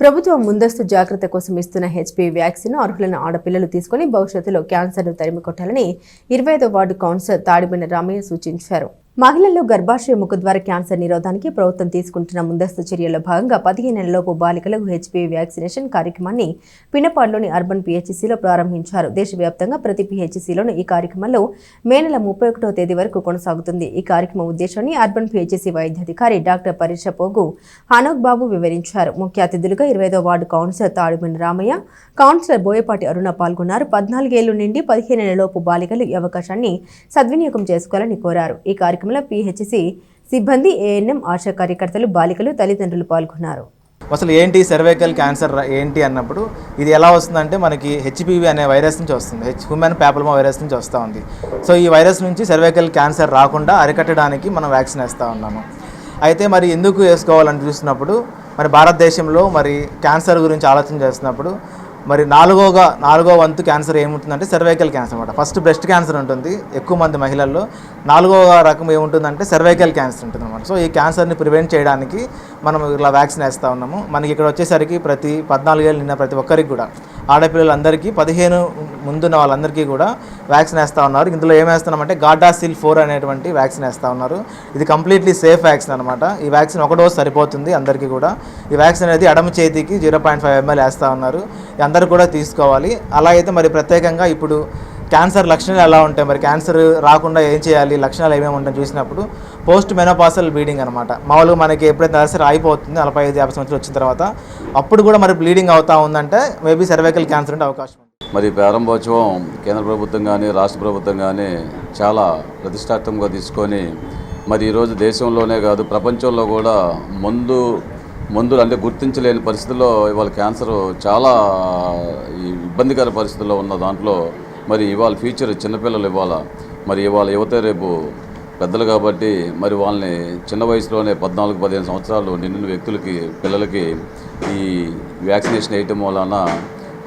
ప్రభుత్వం ముందస్తు జాగ్రత్త కోసం ఇస్తున్న హెచ్పివి వ్యాక్సిన్ అర్హులైన ఆడపిల్లలు తీసుకుని భవిష్యత్తులో క్యాన్సర్ను తరిమికొట్టాలని 25వ వార్డు కౌన్సిలర్ తాడిబెన రామయ్య సూచించారు. మహిళల్లో గర్భాశయ ముఖద్వార క్యాన్సర్ నిరోధానికి ప్రభుత్వం తీసుకుంటున్న ముందస్తు చర్యల్లో భాగంగా 15 నెలలలోపు బాలికలకు హెచ్పివి వ్యాక్సినేషన్ కార్యక్రమాన్ని పినపాడులోని అర్బన్ పిహెచ్సిలో ప్రారంభించారు. దేశవ్యాప్తంగా ప్రతి పిహెచ్సిలోనూ ఈ కార్యక్రమంలో మే నెల 31వ తేదీ వరకు కొనసాగుతుంది. ఈ కార్యక్రమం ఉద్దేశాన్ని అర్బన్ పిహెచ్సి వైద్యాధికారి డాక్టర్ పరీక్ష పోగు హనోక్ బాబు వివరించారు. ముఖ్య అతిథులుగా 25వ ward councillor Tadibena Ramayya, councillor Boyapati Aruna పాల్గొన్నారు. 14 ఏళ్ల నుండి 15 నెలలలోపు బాలికలు ఈ అవకాశాన్ని సద్వినియోగం చేసుకోవాలని కోరారు. ఈ కార్యక్రమంలో పిహెచ్సి సిబ్బంది, ఏఎన్ఎం, ఆశా కార్యకర్తలు, బాలికలు, తల్లిదండ్రులు పాల్గొన్నారు. అసలు ఏంటి సర్వైకల్ క్యాన్సర్ ఏంటి అన్నప్పుడు ఇది ఎలా వస్తుందంటే మనకి హెచ్పివి అనే వైరస్ నుంచి వస్తుంది. హ్యూమన్ ప్యాపిలోమా వైరస్ నుంచి వస్తూ ఉంది. సో ఈ వైరస్ నుంచి సర్వైకల్ క్యాన్సర్ రాకుండా అరికట్టడానికి మనం వ్యాక్సిన్ వేస్తూ ఉన్నాము. అయితే మరి ఎందుకు వేసుకోవాలని చూసినప్పుడు మరి భారతదేశంలో మరి క్యాన్సర్ గురించి ఆలోచన చేస్తున్నప్పుడు మరి నాలుగో వంతు క్యాన్సర్ ఏముంటుందంటే సర్వైకల్ క్యాన్సర్ అనమాట. ఫస్ట్ బ్రెస్ట్ క్యాన్సర్ ఉంటుంది ఎక్కువ మంది మహిళల్లో. 4వ రకం ఏముంటుందంటే సర్వైకల్ క్యాన్సర్ ఉంటుంది అనమాట. సో ఈ క్యాన్సర్ని ప్రివెంట్ చేయడానికి మనం ఇలా వ్యాక్సిన్ వేస్తూ ఉన్నాము. మనకి ఇక్కడ వచ్చేసరికి ప్రతి 14 ఏళ్ళు నిన్న ప్రతి ఒక్కరికి కూడా ఆడపిల్లలందరికీ 15 ముందున్న వాళ్ళందరికీ కూడా వ్యాక్సిన్ వేస్తూ ఉన్నారు. ఇందులో ఏం వేస్తున్నామంటే గార్డాసిల్ 4 అనేటువంటి వ్యాక్సిన్ వేస్తూ ఉన్నారు. ఇది కంప్లీట్లీ సేఫ్ వ్యాక్సిన్ అనమాట. ఈ వ్యాక్సిన్ ఒక డోస్ సరిపోతుంది అందరికీ కూడా. ఈ వ్యాక్సిన్ అనేది ఎడమ చేతికి 0.5 ml వేస్తూ ఉన్నారు. అందరూ కూడా తీసుకోవాలి. అలా అయితే మరి ప్రత్యేకంగా ఇప్పుడు క్యాన్సర్ లక్షణాలు ఎలా ఉంటాయి, మరి క్యాన్సర్ రాకుండా ఏం చేయాలి, లక్షణాలు ఏమేమి ఉంటాయని చూసినప్పుడు పోస్ట్ మెనోపాసల్ బ్లీడింగ్ అనమాట. మామూలుగా మనకి ఎప్పుడైతే నర్సరీ అయిపోతుంది 45-50 సంవత్సరాలు వచ్చిన తర్వాత అప్పుడు కూడా మరి బ్లీడింగ్ అవుతూ ఉందంటే మేబీ సర్వైకల్ క్యాన్సర్ ఉండే అవకాశం ఉంది. మరి ప్రారంభోత్సవం కేంద్ర ప్రభుత్వం కానీ రాష్ట్ర ప్రభుత్వం కానీ చాలా ప్రతిష్టాత్మకంగా తీసుకొని మరి ఈరోజు దేశంలోనే కాదు ప్రపంచంలో కూడా మందులు అంటే గుర్తించలేని పరిస్థితుల్లో ఇవాళ క్యాన్సర్ చాలా ఇబ్బందికర పరిస్థితుల్లో ఉన్న దాంట్లో మరి ఇవాళ ఫ్యూచర్ చిన్నపిల్లలు మరి ఇవాళ యువత రేపు పెద్దలు కాబట్టి మరి వాళ్ళని చిన్న వయసులోనే 14-15 సంవత్సరాలు నిండిన వ్యక్తులకి పిల్లలకి ఈ వ్యాక్సినేషన్ వేయటం వలన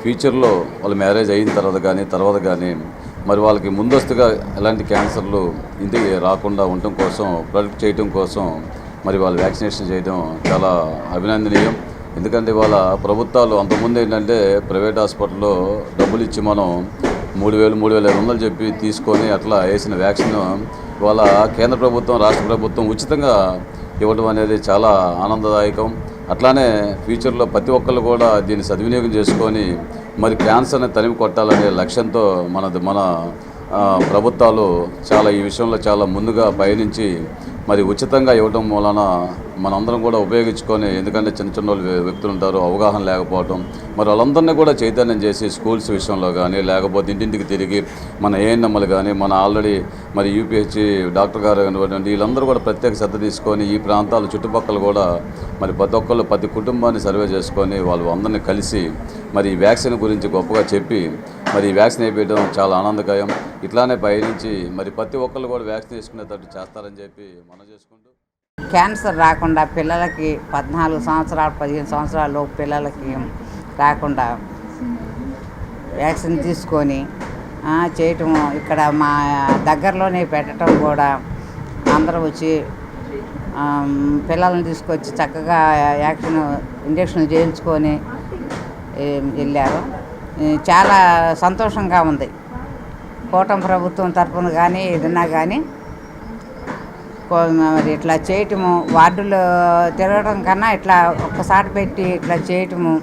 ఫ్యూచర్లో వాళ్ళ మ్యారేజ్ అయిన తర్వాత కానీ మరి వాళ్ళకి ముందస్తుగా ఎలాంటి క్యాన్సర్లు ఇంటికి రాకుండా ఉండటం కోసం ప్రొటెక్ట్ చేయటం కోసం మరి వాళ్ళు వ్యాక్సినేషన్ చేయడం చాలా అభినందనీయం. ఎందుకంటే వాళ్ళ ప్రభుత్వాలు అంతకుముందు ఏంటంటే ప్రైవేట్ హాస్పిటల్లో డబ్బులు ఇచ్చి మనం 3,500 చెప్పి తీసుకొని అట్లా వేసిన వ్యాక్సిన్ వాళ్ళ కేంద్ర ప్రభుత్వం రాష్ట్ర ప్రభుత్వం ఉచితంగా ఇవ్వడం అనేది చాలా ఆనందదాయకం. అట్లానే ఫ్యూచర్లో ప్రతి ఒక్కళ్ళు కూడా దీన్ని సద్వినియోగం చేసుకొని మరి క్యాన్సర్ని తరిమి కొట్టాలనే లక్ష్యంతో మన ప్రభుత్వాలు చాలా ఈ విషయంలో చాలా ముందుగా పయనించి మరి ఉచితంగా ఇవ్వడం వలన మనందరం కూడా ఉపయోగించుకొని, ఎందుకంటే చిన్న వ్యక్తులు ఉంటారు అవగాహన లేకపోవడం, మరి వాళ్ళందరినీ కూడా చైతన్యం చేసి స్కూల్స్ విషయంలో కానీ లేకపోతే ఇంటింటికి తిరిగి మన ఏఎన్ఎంలు కానీ మన ఆల్రెడీ మరి యూపీహెచ్ డాక్టర్ గారు కానివ్వండి వీళ్ళందరూ కూడా ప్రత్యేక శ్రద్ధ తీసుకొని ఈ ప్రాంతాల చుట్టుపక్కల కూడా మరి ప్రతి కుటుంబాన్ని సర్వే చేసుకొని వాళ్ళు అందరినీ కలిసి మరి ఈ వ్యాక్సిన్ గురించి గొప్పగా చెప్పి మరి ఈ వ్యాక్సిన్ వేయడం చాలా ఆనందకరం. ఇట్లానే పయనించి మరి ప్రతి ఒక్కళ్ళు కూడా వ్యాక్సిన్ వేసుకునేటట్టు చేస్తారని చెప్పి మనం చేసుకుంటూ క్యాన్సర్ రాకుండా పిల్లలకి 14 సంవత్సరాలు 15 సంవత్సరాల పిల్లలకి రాకుండా వ్యాక్సిన్ తీసుకొని చేయటం ఇక్కడ మా దగ్గరలోనే పెట్టడం కూడా అందరూ వచ్చి పిల్లల్ని తీసుకొచ్చి చక్కగా ఇంజక్షన్లు చేయించుకొని వెళ్ళారు. చాలా సంతోషంగా ఉంది. కూటమి ప్రభుత్వం తరఫున కానీ ఏదన్నా కానీ మరి ఇట్లా చేయటము, వార్డులు తిరగడం కన్నా ఇట్లా ఒక్కసారి పెట్టి ఇట్లా చేయటము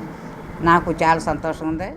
నాకు చాలా సంతోషంగా ఉంది.